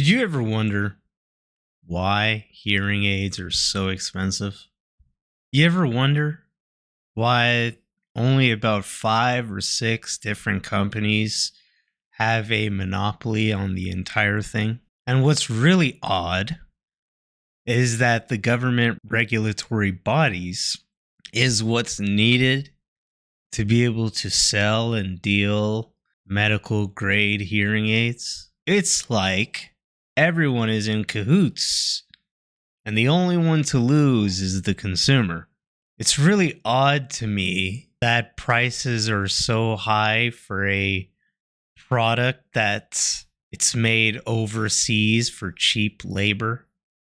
Did you ever wonder why hearing aids are so expensive? You ever wonder why only about 5 or 6 different companies have a monopoly on the entire thing? And what's really odd is that the government regulatory bodies is what's needed to be able to sell and deal medical grade hearing aids. It's like everyone is in cahoots, and the only one to lose is the consumer. It's really odd to me that prices are so high for a product that it's made overseas for cheap labor,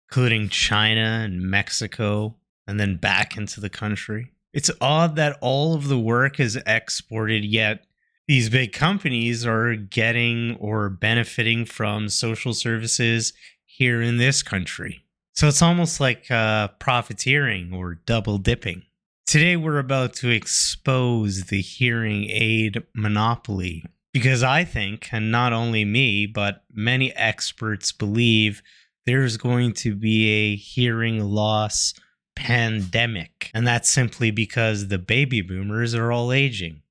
including China and Mexico, and then back into the country. It's odd that all of the work is exported, yet these big companies are getting or benefiting from social services here in this country. So it's almost like profiteering or double dipping. Today, we're about to expose the hearing aid monopoly because I think, and not only me, but many experts believe there's going to be a hearing loss pandemic. And that's simply because the baby boomers are all aging.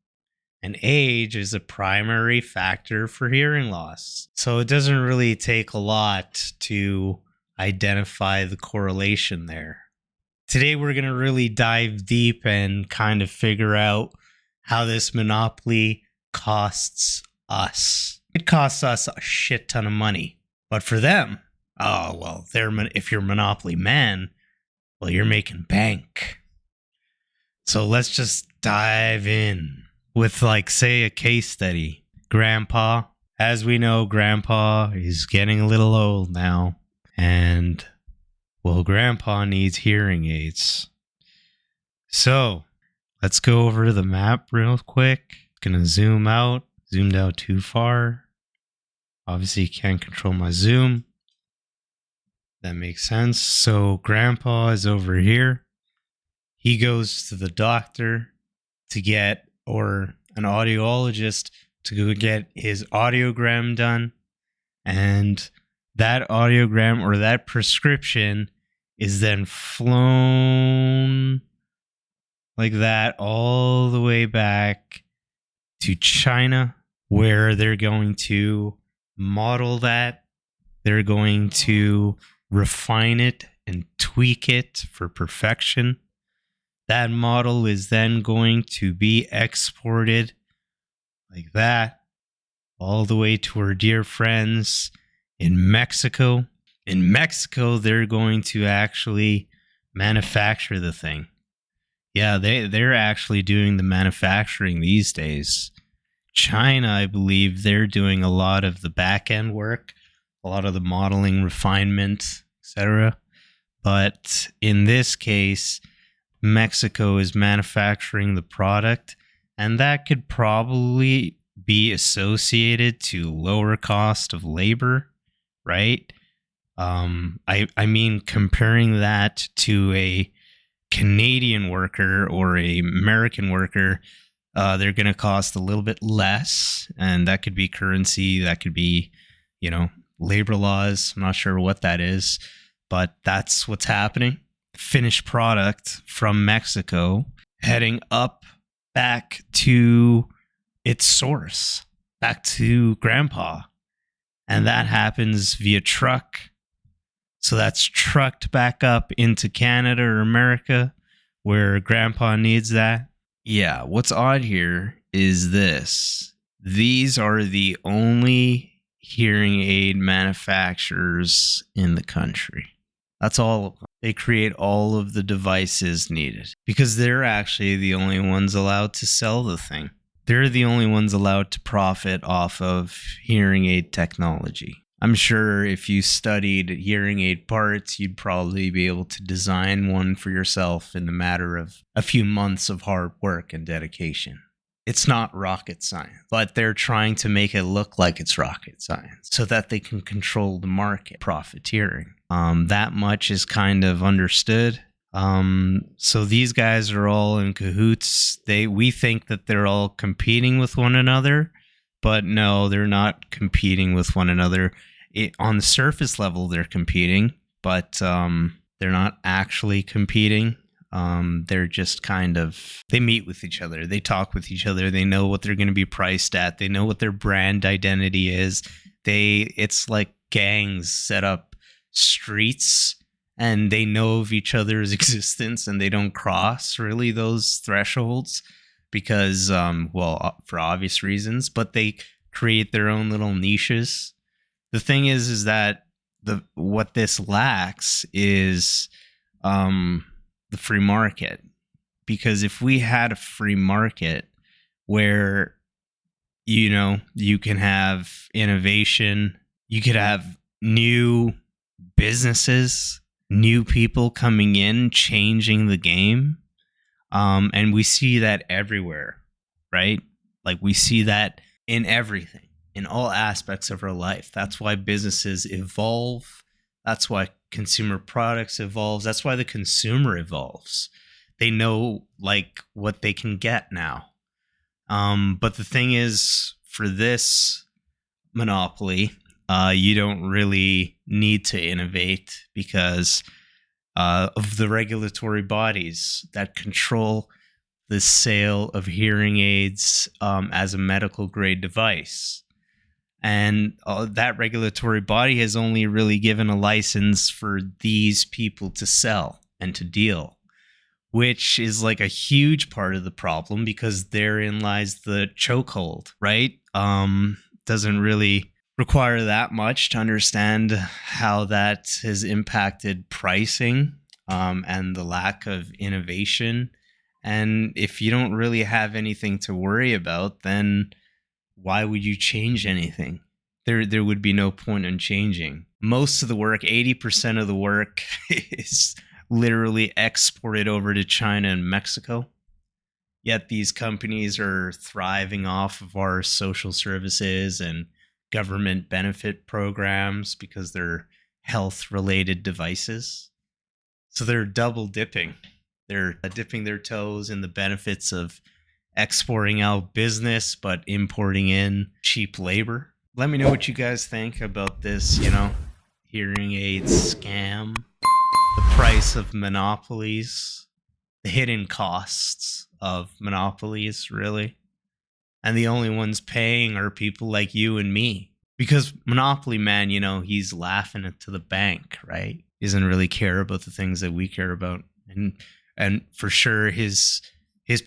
And age is a primary factor for hearing loss. So it doesn't really take a lot to identify the correlation there. Today, we're going to really dive deep and kind of figure out how this monopoly costs us. It costs us a shit ton of money. But for them, oh, well, if you're Monopoly Man, well, you're making bank. So let's just dive in with, like, say, a case study. Grandpa. As we know, Grandpa is getting a little old now. And, well, Grandpa needs hearing aids. So, let's go over to the map real quick. Gonna zoom out. Zoomed out too far. Obviously, can't control my zoom. That makes sense. So, Grandpa is over here. He goes to the doctor to get, or an audiologist to go get his audiogram done. And that audiogram or that prescription is then flown like that all the way back to China, where they're going to model that. They're going to refine it and tweak it for perfection. That model is then going to be exported like that all the way to our dear friends in Mexico. In Mexico, they're going to actually manufacture the thing. Yeah, they're actually doing the manufacturing these days. China, I believe, they're doing a lot of the back-end work, a lot of the modeling, refinement, etc. But in this case, Mexico is manufacturing the product, and that could probably be associated to lower cost of labor, right? I mean, comparing that to a Canadian worker or a American worker, they're going to cost a little bit less, and that could be currency, that could be, labor laws. I'm not sure what that is, but that's what's happening. Finished product from Mexico heading up back to its source, back to Grandpa. And that happens via truck. So that's trucked back up into Canada or America, where Grandpa needs that. Yeah, what's odd here is this. These are the only hearing aid manufacturers in the country. That's all of them. They create all of the devices needed because they're actually the only ones allowed to sell the thing. They're the only ones allowed to profit off of hearing aid technology. I'm sure if you studied hearing aid parts, you'd probably be able to design one for yourself in a matter of a few months of hard work and dedication. It's not rocket science, but they're trying to make it look like it's rocket science so that they can control the market, profiteering. That much is kind of understood. So these guys are all in cahoots. We think that they're all competing with one another, but no, they're not competing with one another. On the surface level, they're competing, but they're not actually competing. They're just they meet with each other. They talk with each other. They know what they're going to be priced at. They know what their brand identity is. It's like gangs set up streets, and they know of each other's existence, and they don't cross really those thresholds because, for obvious reasons, but they create their own little niches. The thing is that what this lacks is the free market. Because if we had a free market where, you can have innovation, you could have new businesses, new people coming in, changing the game. And we see that everywhere, right? Like we see that in everything, in all aspects of our life. That's why businesses evolve. That's why consumer products evolves. That's why the consumer evolves. They know like what they can get now. But the thing is, for this monopoly, you don't really need to innovate because of the regulatory bodies that control the sale of hearing aids as a medical grade device. And that regulatory body has only really given a license for these people to sell and to deal, which is like a huge part of the problem because therein lies the chokehold, right? Doesn't really require that much to understand how that has impacted pricing and the lack of innovation. And if you don't really have anything to worry about, then why would you change anything? There would be no point in changing. Most of the work, 80% of the work, is literally exported over to China and Mexico. Yet these companies are thriving off of our social services and government benefit programs because they're health related devices. So they're double dipping. They're dipping their toes in the benefits of exporting out business, but importing in cheap labor. Let me know what you guys think about this, hearing aids scam, the price of monopolies, the hidden costs of monopolies, really. And the only ones paying are people like you and me. Because Monopoly Man, he's laughing it to the bank, right? He doesn't really care about the things that we care about. And for sure his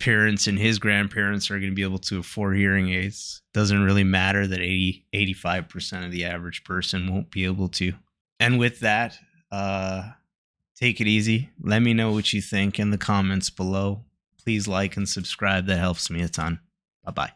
parents and his grandparents are going to be able to afford hearing aids. Doesn't really matter that 85% of the average person won't be able to. And with that, take it easy. Let me know what you think in the comments below. Please like and subscribe. That helps me a ton. Bye-bye.